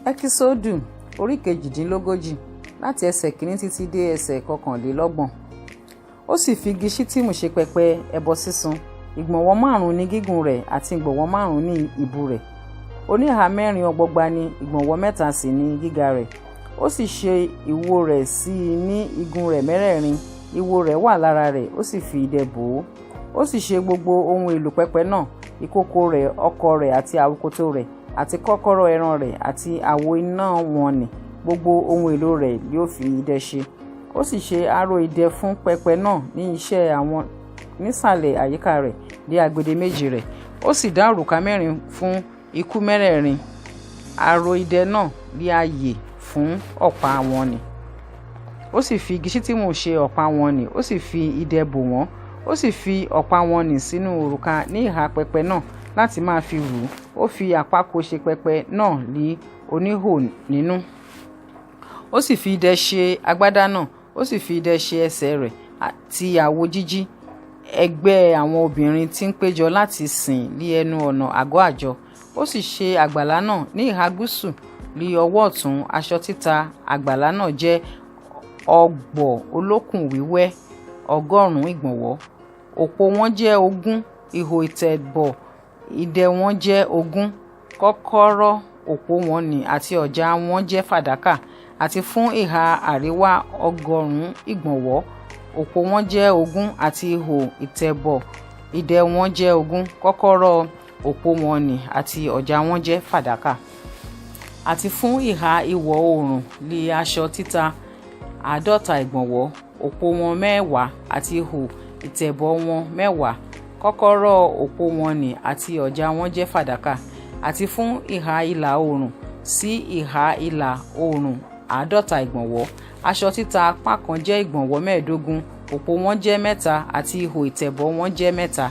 Ẹ́kísódù orí kejìdínlógójì láti ẹsẹ̀ kìíní títí dé ẹsẹ̀ kọkànlélọ́gbọ̀n. Ó sì fi igi ṣítìmù ṣe pẹpẹ ẹbọ sísun, ìgbọ̀nwọ́ 5 ní gígùn rẹ̀ àti ìgbọ̀nwọ́ 5 ní ìbú rẹ̀. Oníhà 4 ọgbọgba ní ìgbọ̀nwọ́ 3 sì ní gíga rẹ̀. Ó sì ṣe ìwo rẹ̀ sí i ní igun rẹ̀ mẹ́rẹ̀ẹ̀rin, ìwo rẹ̀ wà lára rẹ̀, ó sì fi idẹ bò ó. Ó sì ṣe gbogbo ohun èlò pẹpẹ náà, ìkòkò rẹ̀, ọkọ̀ rẹ̀ àti àwokòtò rẹ̀, àti kọ́kọ́rọ́ ẹran rẹ̀ àti àwo iná wọn nì, gbogbo ohun èlò rẹ̀ yóò fi idẹ ṣe. Ó sì ṣe aró idẹ fún pẹpẹ náà ní iṣẹ́ àwọn nísàlẹ̀ àyíká rẹ̀ dé agbede méjì rẹ̀. Ó sì dá òrùka 4 fún ikú mẹ́rẹ̀ẹ̀rin. Aró idẹ náà lé ààyè fún ọ̀pá wọn nì. Ó sì fi igi ṣítìmù ṣe ọ̀pá wọn nì, ó sì fi idẹ bò wọ́n. Ó sì fi ọ̀pá wọn nì sínú òrùka ní ìhà pẹpẹ náà láti máa fi rù ú. Ó fi àpákò ṣe pẹpẹ náà lé oníhò nínú. Ó sì fi idẹ ṣe agbádá náà. Ó sì fi idẹ ṣe ẹsẹ̀ rẹ̀ àti àwo jíjí. Ẹgbẹ́ àwọn obìnrin tí ń péjọ láti sìn lé ẹnu ọ̀nà àgọ́ àjọ. Ó sì ṣe àgbàlá náà ní ìhà gúúsù lé ọwọ́ ọ̀tún. Aṣọ títa àgbàlá náà jẹ́ ọ̀gbọ̀ olókùn wíwẹ́ 100 ìgbọ̀nwọ́. Òpó wọn jẹ́ 20, ihò ìtẹ̀bọ̀ idẹ wọn jẹ́ 20, kọ́kọ́rọ́ òpó wọn nì àti ọ̀já wọn jẹ́ fàdákà, àti fún ìhà àríwá 100 ìgbọ̀nwọ́. Òpó wọn jẹ́ 20 àti ihò ìtẹ̀bọ̀ idẹ wọn jẹ́ 20, kọ́kọ́rọ́ òpó wọn nì àti ọ̀já wọn jẹ́ fàdákà. Àti fún ìhà ìwọ̀ oòrùn lé aṣọ títa 50 ìgbọ̀nwọ́. Òpó wọn 10 àti ihò ìtẹ̀bọ̀ wọn 10, kọ́kọ́rọ́ òpó wọn nì àti ọ̀já wọn jẹ́ fàdákà. Àti fún ìhà ìlà oòrùn sí ìhà ìlà oòrùn 50 ìgbọ̀nwọ́. Aṣọ títa apá kan jẹ́ ìgbọ̀nwọ́ 15, òpó wọn jẹ́ 3 àti ihò ìtẹ̀bọ̀ wọn jẹ́ 3.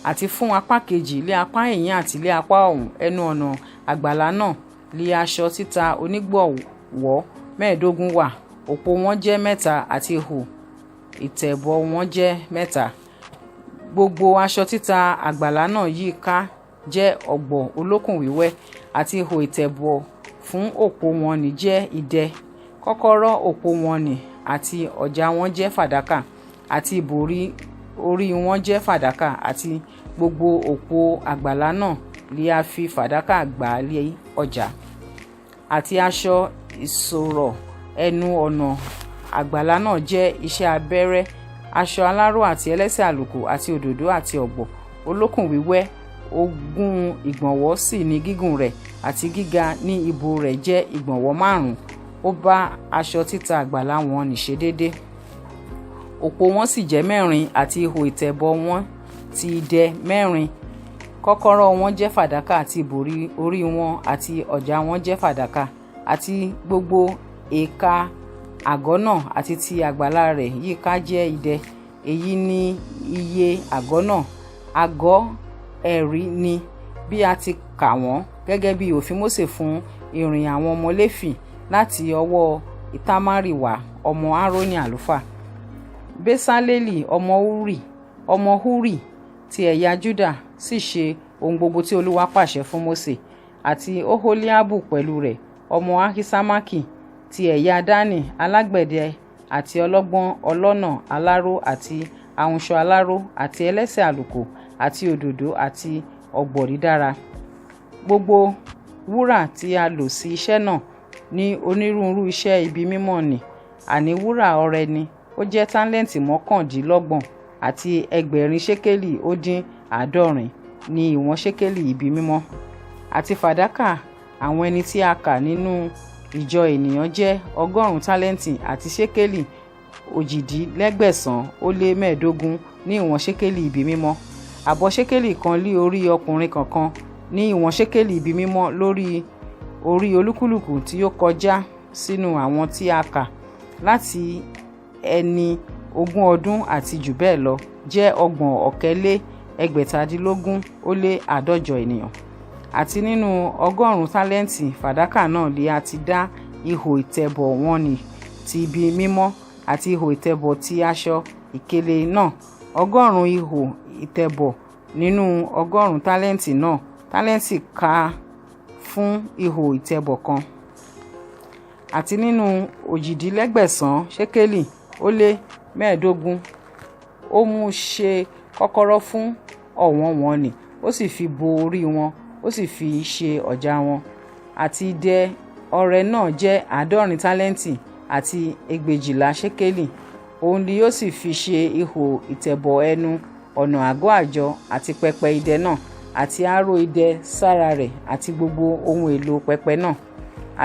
Àti fún apá kejì lé apá ẹ̀yìn àti lé apá ọ̀hún ẹnu ọ̀nà àgbàlá náà lé aṣọ títa onígbọ̀wọ́ 15 wà. Òpó wọn jẹ́ 3 àti ihò ìtẹ̀bọ̀ wọn jẹ́ 3. Gbogbo aṣọ títa àgbàlá náà yí ká jẹ́ ọ̀gbọ̀ olókùn wíwẹ́, àti ihò ìtẹ̀bọ̀ fún òpó wọn nì jẹ́ idẹ. Kọ́kọ́rọ́ òpó wọn nì àti ọ̀já wọn jẹ́ fàdákà, àti ìbòrí orí wọn jẹ́ fàdákà, àti gbogbo òpó àgbàlá náà lé a fi fàdákà gbà lé ọjà. Àti aṣọ ìṣòro ẹnu ọ̀nà àgbàlá náà jẹ́ iṣẹ́ abẹ́rẹ́, aṣọ aláró àti ẹlẹ́sẹ̀ àlùkò àti òdòdó àti ọ̀gbọ̀ olókùn wíwẹ́ 20 ìgbọ̀nwọ́ sì ní gígùn rẹ̀, àti gíga ní ìbú rẹ̀ jẹ́ ìgbọ̀nwọ́ 5. Ó bá aṣọ títa àgbàlá wọn nì ṣe déédé. Òpó wọn sì jẹ́ 4 àti ihò ìtẹ̀bọ̀ wọn ti idẹ 4. Kọ́kọ́rọ́ wọn jẹ́ fàdákà àti ìbòrí orí wọn àti ọ̀já wọn jẹ́ fàdákà. Àti gbogbo èèkà àgọ́ náà àti ti àgbàlá rẹ̀ yíká jẹ́ idẹ. Èyí ni iye àgọ́ náà. Àgọ́ ẹ̀rí ni bí a ti kà wọ́n gẹ́gẹ́ bí òfin Mósè fún ìrìn àwọn ọmọ Léfì láti ọwọ́ Itamari wá ọmọ Árónì àlùfáà. Bẹ́sálélì ọmọ Húrì ti ẹ̀yà Júdà sì ṣe ohun gbogbo tí Olúwa pàṣẹ fún Mósè, àti Oholiabu pẹ̀lú rẹ̀ ọmọ Ahisamaki ti ẹ̀yà Dánì, alágbẹ̀dẹ àti ọlọ́gbọ́n ọlọ́nà aláró àti ahunṣọ aláró àti ẹlẹ́sẹ̀ àlùkò àti òdòdó àti ọ̀gbọ̀ dídára. Gbogbo wúrà tí a lò sí iṣẹ́ náà ní onírúurú iṣẹ́ ibi mímọ́ nì, àní wúrà ọrẹ ni, ó jẹ́ tálẹ́ǹtì 29 àti 1000 ṣékélì ó dín 70 ní ìwọ̀n ṣékélì ibi mímọ́. Àti fàdákà àwọn ẹni tí a kà nínú ìjọ ènìyàn jẹ́ 100 tálẹ́ǹtì àti ṣékélì 1815 ní ìwọ̀n ṣékélì ibi mímọ́. Àbọ̀ ṣékélì kan lé orí ọkùnrin kankan ní ìwọ̀n ṣékélì ibi mímọ́ lórí orí olúkúlùkù tí ó kọjá sínú àwọn tí a kà, láti ẹni 20 ọdún àti jù bẹ́ẹ̀ lọ jẹ́ 6,417 ènìyàn. Àti nínú 100 tálẹ́ǹtì fàdákà náà lé a ti dá ihò ìtẹ̀bọ̀ wọn nì ti ibi mímọ́ àti ihò ìtẹ̀bọ̀ ti aṣọ ìkélé náà. 100 ihò ìtẹ̀bọ̀ nínú 100 tálẹ́ǹtì náà. Tálẹ́ǹtì ká fún ihò ìtẹ̀bọ̀ kan, àti nínú òjìdínlẹ́gbẹ̀sán ṣékélì ó lé mẹ́ẹ̀ẹ́dógún ó mú ṣe kọ́kọ́rọ́ fún ọ̀wọ̀n wọn nì, ó sì fi bo orí wọn, ó sì fi ṣe ọ̀já wọn. Àti idẹ ọrẹ náà jẹ́ 70 tálẹ́ǹtì àti ẹgbẹ̀éjìlá ṣékélì. Òun ni ó sì fi ṣe ihò ìtẹ̀bọ̀ ẹnu ọ̀nà àgọ́ àjọ àti pẹpẹ idẹ náà, àti aró idẹ sára rẹ̀, àti gbogbo ohun èlò pẹpẹ náà,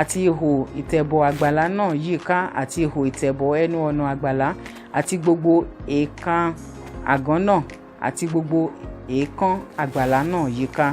àti ihò ìtẹ̀bọ̀ àgbàlá náà yíká, àti ihò ìtẹ̀bọ̀ ẹnu ọ̀nà àgbàlá, àti gbogbo èèkàn àgọ́ náà, àti gbogbo èèkàn àgbàlá náà yíká.